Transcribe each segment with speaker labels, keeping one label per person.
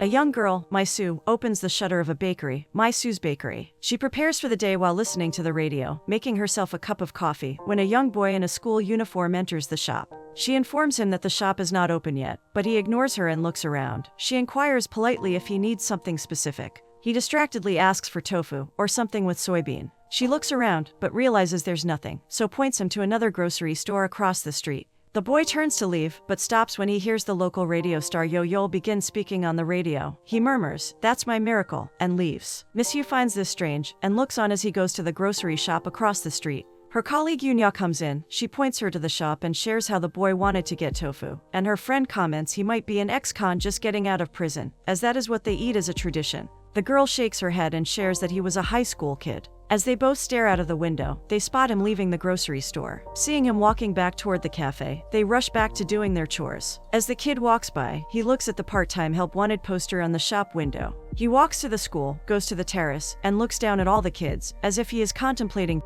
Speaker 1: A young girl, Mai-soo, opens the shutter of a bakery, Mai-soo's Bakery. She prepares for the day while listening to the radio, making herself a cup of coffee, when a young boy in a school uniform enters the shop. She informs him that the shop is not open yet, but he ignores her and looks around. She inquires politely if he needs something specific. He distractedly asks for tofu, or something with soybean. She looks around, but realizes there's nothing, so points him to another grocery store across the street. The boy turns to leave, but stops when he hears the local radio star Yo-Yeol begin speaking on the radio. He murmurs, "That's my miracle," and leaves. Miss Yu finds this strange, and looks on as he goes to the grocery shop across the street. Her colleague Yunya comes in, she points her to the shop and shares how the boy wanted to get tofu, and her friend comments he might be an ex-con just getting out of prison, as that is what they eat as a tradition. The girl shakes her head and shares that he was a high school kid. As they both stare out of the window, they spot him leaving the grocery store. Seeing him walking back toward the cafe, they rush back to doing their chores. As the kid walks by, he looks at the part-time help wanted poster on the shop window. He walks to the school, goes to the terrace, and looks down at all the kids, as if he is contemplating.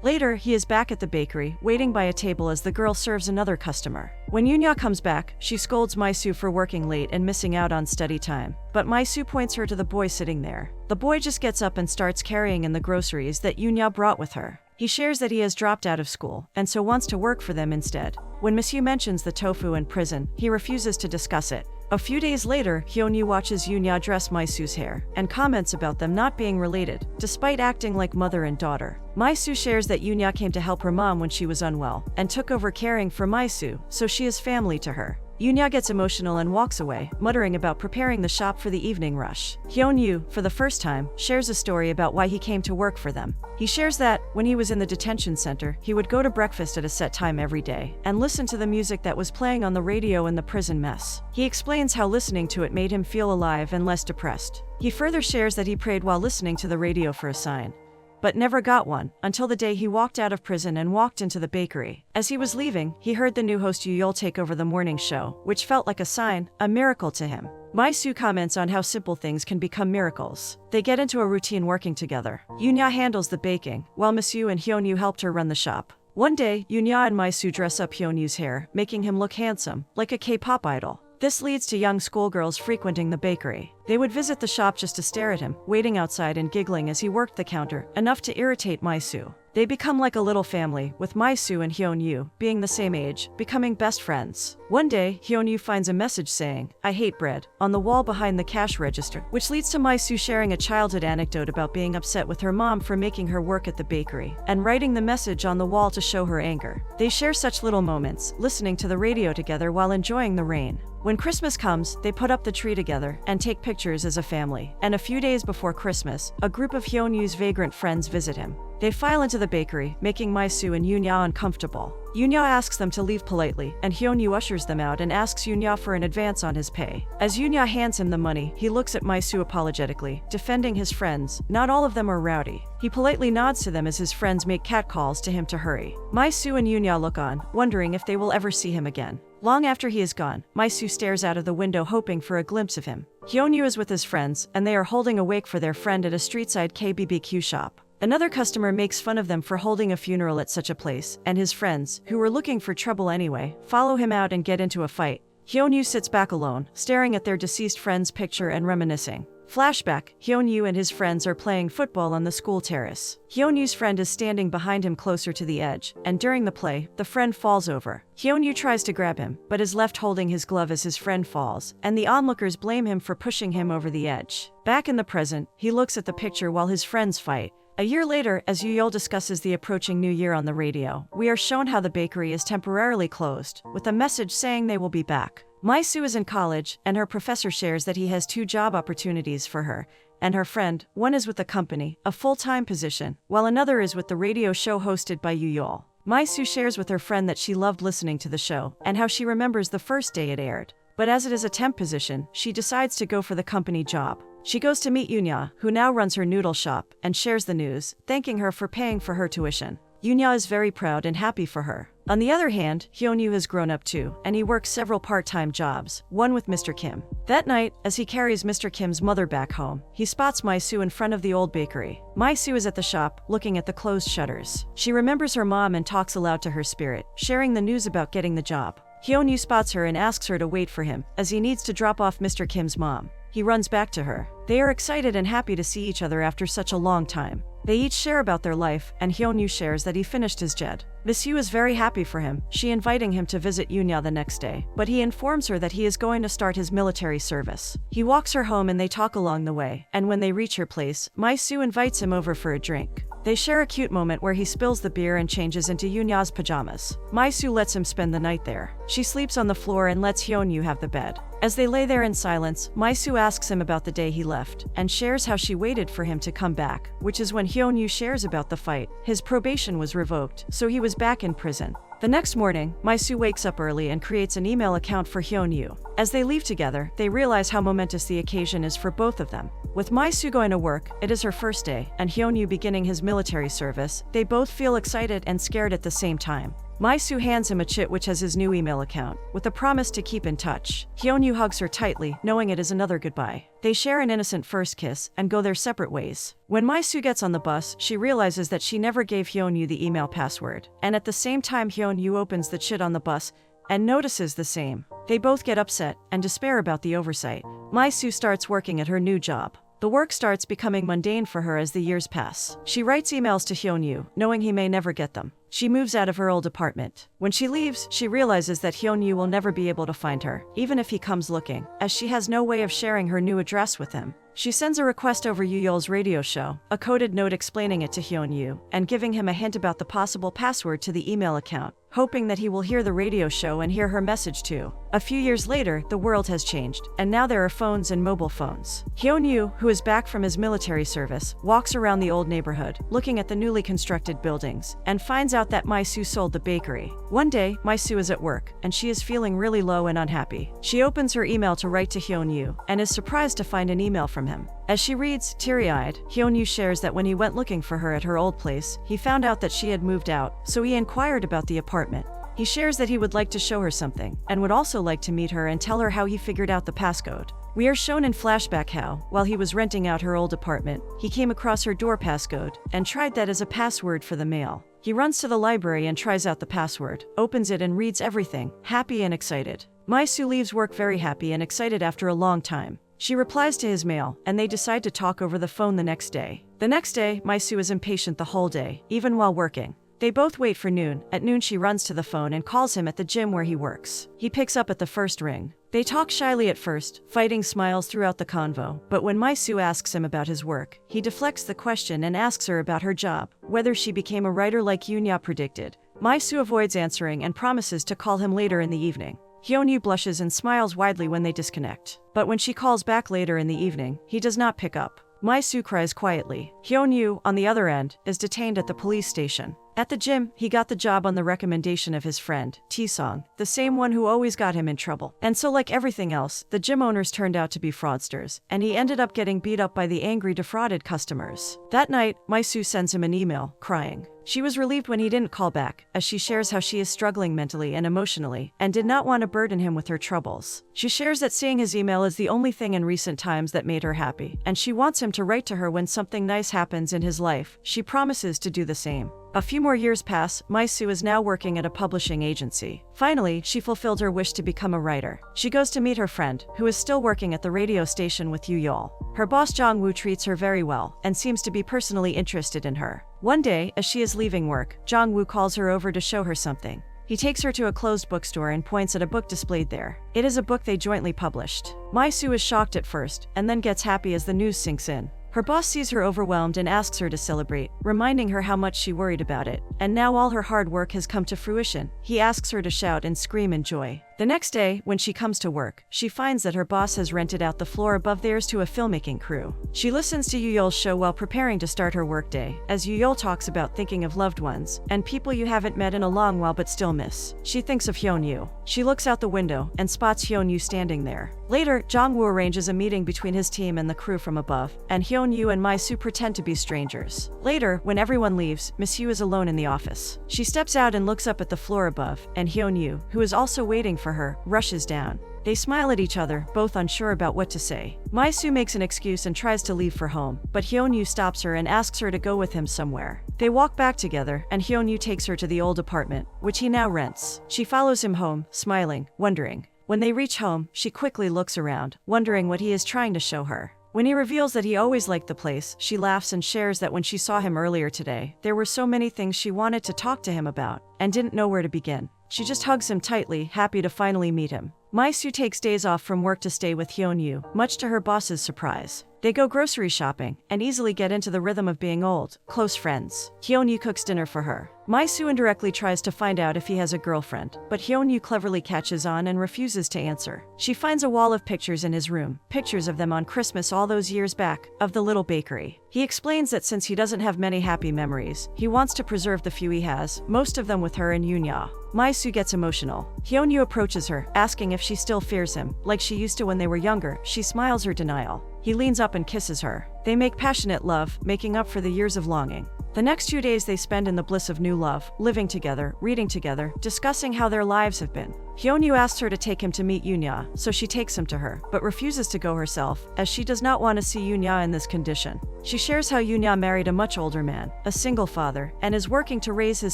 Speaker 1: Later, he is back at the bakery, waiting by a table as the girl serves another customer. When Yunya comes back, she scolds Mai-soo for working late and missing out on study time. But Mai-soo points her to the boy sitting there. The boy just gets up and starts carrying in the groceries that Yunya brought with her. He shares that he has dropped out of school, and so wants to work for them instead. When Miss Yu mentions the tofu and prison, he refuses to discuss it. A few days later, Hyun-yu watches Yunya dress Mai-soo's hair, and comments about them not being related, despite acting like mother and daughter. Mai-soo shares that Yunya came to help her mom when she was unwell, and took over caring for Mai-soo, so she is family to her. Yunya gets emotional and walks away, muttering about preparing the shop for the evening rush. Hyun-yu, for the first time, shares a story about why he came to work for them. He shares that, when he was in the detention center, he would go to breakfast at a set time every day, and listen to the music that was playing on the radio in the prison mess. He explains how listening to it made him feel alive and less depressed. He further shares that he prayed while listening to the radio for a sign, but never got one, until the day he walked out of prison and walked into the bakery. As he was leaving, he heard the new host Yoo-yeol take over the morning show, which felt like a sign, a miracle to him. Mai-soo comments on how simple things can become miracles. They get into a routine working together. Yunya handles the baking, while Miss Yu and Hyun-yu helped her run the shop. One day, Yunya and Mai-soo dress up Hyun-yu's hair, making him look handsome, like a K-pop idol. This leads to young schoolgirls frequenting the bakery. They would visit the shop just to stare at him, waiting outside and giggling as he worked the counter, enough to irritate Mai-soo. They become like a little family, with Mai-soo and Hyun-yu, being the same age, becoming best friends. One day, Hyun-yu finds a message saying, "I hate bread," on the wall behind the cash register, which leads to Mai-soo sharing a childhood anecdote about being upset with her mom for making her work at the bakery, and writing the message on the wall to show her anger. They share such little moments, listening to the radio together while enjoying the rain. When Christmas comes, they put up the tree together and take pictures as a family. And a few days before Christmas, a group of Hyun-yu's vagrant friends visit him. They file into the bakery, making Mai-soo and Yunya uncomfortable. Yunya asks them to leave politely, and Hyun-yu ushers them out and asks Yunya for an advance on his pay. As Yunya hands him the money, he looks at Mai-soo apologetically, defending his friends. Not all of them are rowdy. He politely nods to them as his friends make catcalls to him to hurry. Mai-soo and Yunya look on, wondering if they will ever see him again. Long after he is gone, Mai-soo stares out of the window hoping for a glimpse of him. Hyun-yu is with his friends, and they are holding a wake for their friend at a street-side KBBQ shop. Another customer makes fun of them for holding a funeral at such a place, and his friends, who were looking for trouble anyway, follow him out and get into a fight. Hyun-yu sits back alone, staring at their deceased friend's picture and reminiscing. Flashback, Hyun-yu and his friends are playing football on the school terrace. Hyun-yu's friend is standing behind him closer to the edge, and during the play, the friend falls over. Hyun-yu tries to grab him, but is left holding his glove as his friend falls, and the onlookers blame him for pushing him over the edge. Back in the present, he looks at the picture while his friends fight. A year later, as Yoo-yeol discusses the approaching new year on the radio, we are shown how the bakery is temporarily closed, with a message saying they will be back. Mai-soo is in college, and her professor shares that he has 2 job opportunities for her and her friend. One is with the company, a full-time position, while another is with the radio show hosted by Yoo-yeol. Mai-soo shares with her friend that she loved listening to the show, and how she remembers the first day it aired. But as it is a temp position, she decides to go for the company job. She goes to meet Yunya, who now runs her noodle shop, and shares the news, thanking her for paying for her tuition. Yunya is very proud and happy for her. On the other hand, Hyun-yu has grown up too, and he works several part-time jobs, one with Mr. Kim. That night, as he carries Mr. Kim's mother back home, he spots Mai-soo in front of the old bakery. Mai-soo is at the shop, looking at the closed shutters. She remembers her mom and talks aloud to her spirit, sharing the news about getting the job. Hyun-yu spots her and asks her to wait for him, as he needs to drop off Mr. Kim's mom. he runs back to her. They are excited and happy to see each other after such a long time. They each share about their life, and Hyunwoo shares that he finished his JED. Miss Yu is very happy for him, she inviting him to visit Yunya the next day, but he informs her that he is going to start his military service. He walks her home and they talk along the way, and when they reach her place, Mai-soo invites him over for a drink. They share a cute moment where he spills the beer and changes into Yunya's pajamas. Mai-soo lets him spend the night there. She sleeps on the floor and lets Hyunwoo have the bed. As they lay there in silence, Mai-soo asks him about the day he left, and shares how she waited for him to come back, which is when Hyunwoo shares about the fight. His probation was revoked, so he was back in prison. The next morning, Mai-soo wakes up early and creates an email account for Hyunwoo. As they leave together, they realize how momentous the occasion is for both of them. With Mai-soo going to work, it is her first day, and Hyunwoo beginning his military service, they both feel excited and scared at the same time. Mai-soo hands him a chit which has his new email account, with a promise to keep in touch. Hyunwoo hugs her tightly, knowing it is another goodbye. They share an innocent first kiss and go their separate ways. When Mai-soo gets on the bus, she realizes that she never gave Hyunwoo the email password, and at the same time Hyunwoo opens the chit on the bus and notices the same. They both get upset and despair about the oversight. Mai-soo starts working at her new job. The work starts becoming mundane for her as the years pass. She writes emails to Hyunwoo, knowing he may never get them. She moves out of her old apartment. When she leaves, she realizes that Hyunwoo will never be able to find her, even if he comes looking, as she has no way of sharing her new address with him. She sends a request over Yuyol's radio show, a coded note explaining it to Hyunwoo, and giving him a hint about the possible password to the email account, hoping that he will hear the radio show and hear her message too. A few years later, the world has changed, and now there are phones and mobile phones. Hyunwoo, who is back from his military service, walks around the old neighborhood, looking at the newly constructed buildings, and finds out that Mai-soo sold the bakery. One day, Mai-soo is at work, and she is feeling really low and unhappy. She opens her email to write to Hyunwoo, and is surprised to find an email from him. As she reads, teary-eyed, Hyunwoo shares that when he went looking for her at her old place, he found out that she had moved out, so he inquired about the apartment. He shares that he would like to show her something, and would also like to meet her and tell her how he figured out the passcode. We are shown in flashback how, while he was renting out her old apartment, he came across her door passcode, and tried that as a password for the mail. He runs to the library and tries out the password, opens it and reads everything, happy and excited. Mai-soo leaves work very happy and excited after a long time. She replies to his mail, and they decide to talk over the phone the next day. The next day, Mai-soo is impatient the whole day, even while working. They both wait for noon. At noon she runs to the phone and calls him at the gym where he works. He picks up at the first ring. They talk shyly at first, fighting smiles throughout the convo, but when Mai-soo asks him about his work, he deflects the question and asks her about her job, whether she became a writer like Yunya predicted. Mai-soo avoids answering and promises to call him later in the evening. Hyunwoo blushes and smiles widely when they disconnect. But when she calls back later in the evening, he does not pick up. Mai-soo cries quietly. Hyunwoo, on the other end, is detained at the police station. At the gym, he got the job on the recommendation of his friend, T-Song, the same one who always got him in trouble. And so like everything else, the gym owners turned out to be fraudsters, and he ended up getting beat up by the angry defrauded customers. That night, Mai-soo sends him an email, crying. She was relieved when he didn't call back, as she shares how she is struggling mentally and emotionally, and did not want to burden him with her troubles. She shares that seeing his email is the only thing in recent times that made her happy, and she wants him to write to her when something nice happens in his life. She promises to do the same. A few more years pass. Mai-soo is now working at a publishing agency. Finally, she fulfilled her wish to become a writer. She goes to meet her friend, who is still working at the radio station with Yuyol. Her boss Jong-woo treats her very well, and seems to be personally interested in her. One day, as she is leaving work, Jong-woo calls her over to show her something. He takes her to a closed bookstore and points at a book displayed there. It is a book they jointly published. Mai-soo is shocked at first, and then gets happy as the news sinks in. Her boss sees her overwhelmed and asks her to celebrate, reminding her how much she worried about it. And now all her hard work has come to fruition. He asks her to shout and scream in joy. The next day, when she comes to work, she finds that her boss has rented out the floor above theirs to a filmmaking crew. She listens to Yuyol's show while preparing to start her workday, as Yuyol talks about thinking of loved ones, and people you haven't met in a long while but still miss. She thinks of Hyunwoo. She looks out the window and spots Hyunwoo standing there. Later, Jong-woo arranges a meeting between his team and the crew from above, and Hyunwoo and Mai-soo pretend to be strangers. Later, when everyone leaves, Miss Yu is alone in the office. She steps out and looks up at the floor above, and Hyunwoo, who is also waiting for her, rushes down. They smile at each other, both unsure about what to say. Mai-soo makes an excuse and tries to leave for home, but Hyunwoo stops her and asks her to go with him somewhere. They walk back together, and Hyunwoo takes her to the old apartment, which he now rents. She follows him home, smiling, wondering. When they reach home, she quickly looks around, wondering what he is trying to show her. When he reveals that he always liked the place, she laughs and shares that when she saw him earlier today, there were so many things she wanted to talk to him about, and didn't know where to begin. She just hugs him tightly, happy to finally meet him. Mai-soo takes days off from work to stay with Hyun-yu, much to her boss's surprise. They go grocery shopping, and easily get into the rhythm of being old, close friends. Hyun-yu cooks dinner for her. Mai-soo indirectly tries to find out if he has a girlfriend, but Hyun-yu cleverly catches on and refuses to answer. She finds a wall of pictures in his room, pictures of them on Christmas all those years back, of the little bakery. He explains that since he doesn't have many happy memories, he wants to preserve the few he has, most of them with her and Yunya. Mai-soo gets emotional. Hyun-yu approaches her, asking if she still fears him, like she used to when they were younger. She smiles her denial. He leans up and kisses her. They make passionate love, making up for the years of longing. The next few days they spend in the bliss of new love, living together, reading together, discussing how their lives have been. Hyun-yu asks her to take him to meet Yunya, so she takes him to her, but refuses to go herself, as she does not want to see Yunya in this condition. She shares how Yunya married a much older man, a single father, and is working to raise his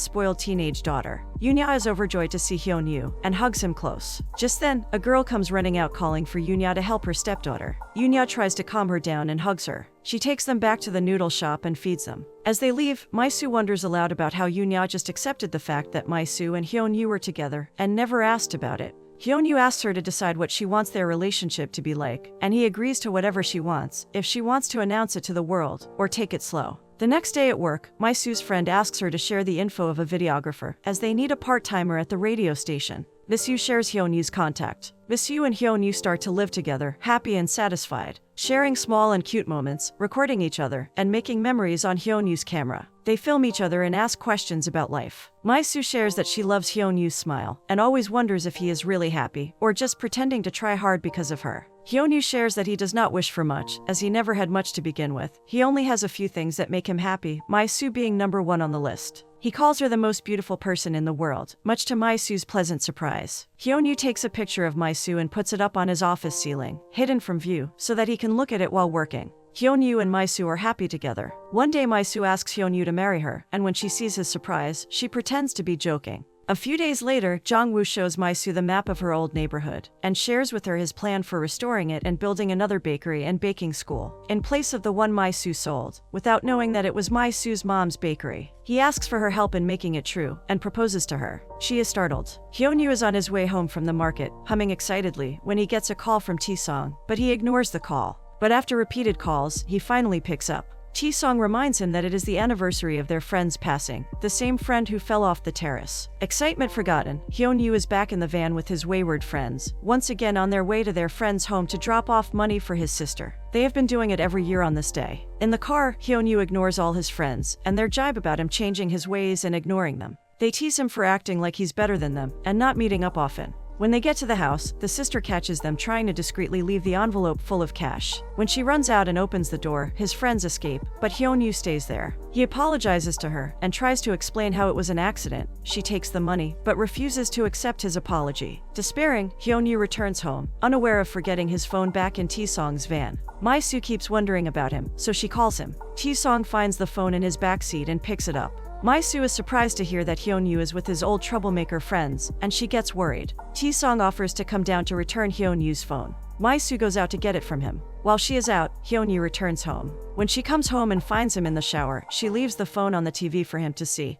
Speaker 1: spoiled teenage daughter. Yunya is overjoyed to see Hyun-yu, and hugs him close. Just then, a girl comes running out calling for Yunya to help her stepdaughter. Yunya tries to calm her down and hugs her. She takes them back to the noodle shop and feeds them. As they leave, Mai-soo wonders aloud about how Yunya just accepted the fact that Mai-soo and Hyun-yu were together, and never asked about it. Hyun-yu asks her to decide what she wants their relationship to be like, and he agrees to whatever she wants, if she wants to announce it to the world, or take it slow. The next day at work, Mai-soo's friend asks her to share the info of a videographer, as they need a part-timer at the radio station. Miss-yu shares Hyun-yu's contact. Miss-yu and Hyun-yu start to live together, happy and satisfied, sharing small and cute moments, recording each other, and making memories on Hyun-yu's camera. They film each other and ask questions about life. Mai-soo shares that she loves Hyun-yu's smile, and always wonders if he is really happy, or just pretending to try hard because of her. Hyun-yu shares that he does not wish for much, as he never had much to begin with. He only has a few things that make him happy, Mai-soo being number one on the list. He calls her the most beautiful person in the world, much to Mai-soo's pleasant surprise. Hyun-yu takes a picture of Mai-soo and puts it up on his office ceiling, hidden from view, so that he can look at it while working. Hyun-yu and Mai-soo are happy together. One day Mai-soo asks Hyun-yu to marry her, and when she sees his surprise, she pretends to be joking. A few days later, Jong-woo shows Mai-soo the map of her old neighborhood, and shares with her his plan for restoring it and building another bakery and baking school, in place of the one Mai-soo sold, without knowing that it was Mai-soo's mom's bakery. He asks for her help in making it true, and proposes to her. She is startled. Hyun-yu is on his way home from the market, humming excitedly, when he gets a call from T-song, but he ignores the call. But after repeated calls, he finally picks up. T-song reminds him that it is the anniversary of their friend's passing, the same friend who fell off the terrace. Excitement forgotten, Hyun-yu is back in the van with his wayward friends, once again on their way to their friend's home to drop off money for his sister. They have been doing it every year on this day. In the car, Hyun-yu ignores all his friends, and their jibe about him changing his ways and ignoring them. They tease him for acting like he's better than them, and not meeting up often. When they get to the house, the sister catches them trying to discreetly leave the envelope full of cash. When she runs out and opens the door, his friends escape, but Hyun-yu stays there. He apologizes to her, and tries to explain how it was an accident. She takes the money, but refuses to accept his apology. Despairing, Hyun-yu returns home, unaware of forgetting his phone back in T-song's van. Mai-soo keeps wondering about him, so she calls him. T-song finds the phone in his backseat and picks it up. Mai-soo is surprised to hear that Hyun-yu is with his old troublemaker friends, and she gets worried. T-song offers to come down to return Hyun-yu's phone. Mai-soo goes out to get it from him. While she is out, Hyun-yu returns home. When she comes home and finds him in the shower, she leaves the phone on the TV for him to see,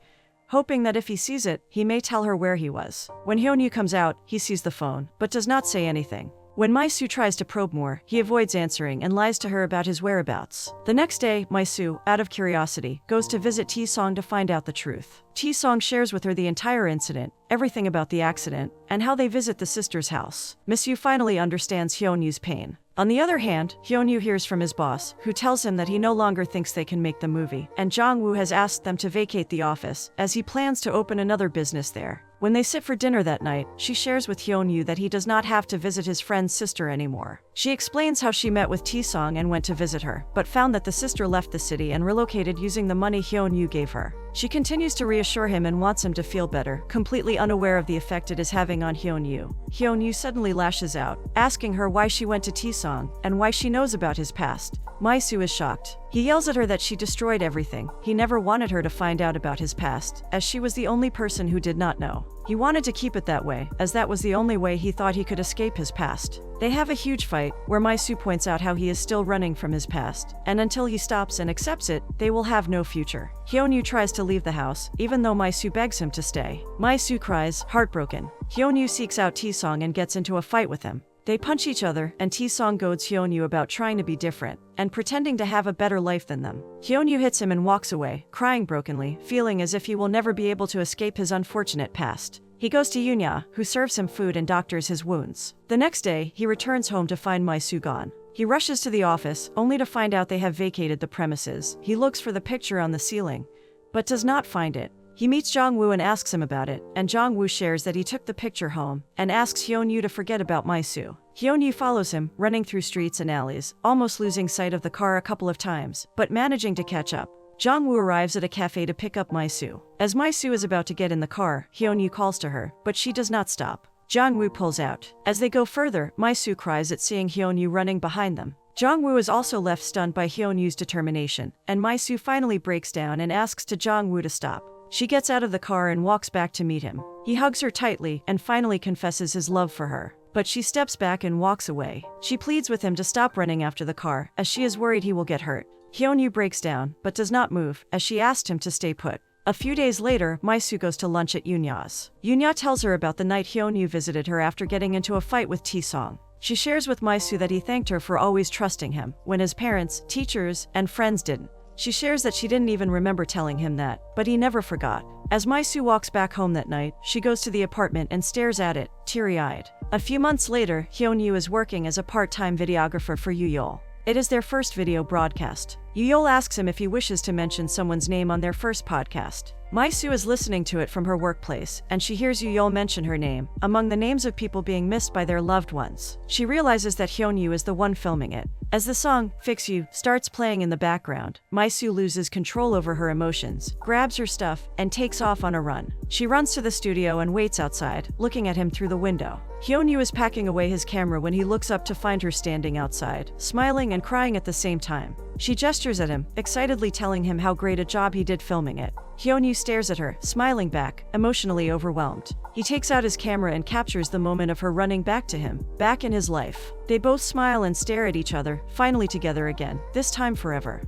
Speaker 1: hoping that if he sees it, he may tell her where he was. When Hyun-yu comes out, he sees the phone, but does not say anything. When Mai-soo tries to probe more, he avoids answering and lies to her about his whereabouts. The next day, Mai-soo, out of curiosity, goes to visit T-song to find out the truth. T-song shares with her the entire incident, everything about the accident, and how they visit the sister's house. Miss-yu finally understands Hyun-yu's pain. On the other hand, Hyun-yu hears from his boss, who tells him that he no longer thinks they can make the movie, and Jong-woo has asked them to vacate the office, as he plans to open another business there. When they sit for dinner that night, she shares with Hyun-yu that he does not have to visit his friend's sister anymore. She explains how she met with T-song and went to visit her, but found that the sister left the city and relocated using the money Hyun-yu gave her. She continues to reassure him and wants him to feel better, completely unaware of the effect it is having on Hyun-yu. Hyun-yu suddenly lashes out, asking her why she went to T-song, and why she knows about his past. Mai-soo is shocked. He yells at her that she destroyed everything. He never wanted her to find out about his past, as she was the only person who did not know. He wanted to keep it that way, as that was the only way he thought he could escape his past. They have a huge fight, where My-soo points out how he is still running from his past, and until he stops and accepts it, they will have no future. Hyun-woo tries to leave the house, even though My-soo begs him to stay. My-soo cries, heartbroken. Hyun-woo seeks out Taesong and gets into a fight with him. They punch each other, and Taesong goads Hyun-woo about trying to be different, and pretending to have a better life than them. Hyun-woo hits him and walks away, crying brokenly, feeling as if he will never be able to escape his unfortunate past. He goes to Yunya, who serves him food and doctors his wounds. The next day, he returns home to find My-soo gone. He rushes to the office, only to find out they have vacated the premises. He looks for the picture on the ceiling, but does not find it. He meets Jong-woo and asks him about it, and Jong-woo shares that he took the picture home, and asks Hyun-woo to forget about My-soo. Hyun-woo follows him, running through streets and alleys, almost losing sight of the car a couple of times, but managing to catch up. Jong-woo arrives at a cafe to pick up My-soo. As My-soo is about to get in the car, Hyun-woo calls to her, but she does not stop. Jong-woo pulls out. As they go further, My-soo cries at seeing Hyun-woo running behind them. Jong-woo is also left stunned by Hyun-woo's determination, and My-soo finally breaks down and asks to Jong-woo to stop. She gets out of the car and walks back to meet him. He hugs her tightly and finally confesses his love for her. But she steps back and walks away. She pleads with him to stop running after the car, as she is worried he will get hurt. Hyun-woo breaks down, but does not move, as she asked him to stay put. A few days later, My-soo goes to lunch at Yunya's. Yunya tells her about the night Hyun-woo visited her after getting into a fight with Taesong. She shares with My-soo that he thanked her for always trusting him, when his parents, teachers, and friends didn't. She shares that she didn't even remember telling him that, but he never forgot. As My-soo walks back home that night, she goes to the apartment and stares at it, teary-eyed. A few months later, Hyun-woo is working as a part-time videographer for Yuyol. It is their first video broadcast. Yuyol asks him if he wishes to mention someone's name on their first podcast. My-soo is listening to it from her workplace, and she hears Yuyol mention her name, among the names of people being missed by their loved ones. She realizes that Hyun-woo is the one filming it. As the song, Fix You, starts playing in the background, My-soo loses control over her emotions, grabs her stuff, and takes off on a run. She runs to the studio and waits outside, looking at him through the window. Hyun-woo is packing away his camera when he looks up to find her standing outside, smiling and crying at the same time. She gestures at him, excitedly telling him how great a job he did filming it. Hyun-woo stares at her, smiling back, emotionally overwhelmed. He takes out his camera and captures the moment of her running back to him, back in his life. They both smile and stare at each other, finally together again, this time forever.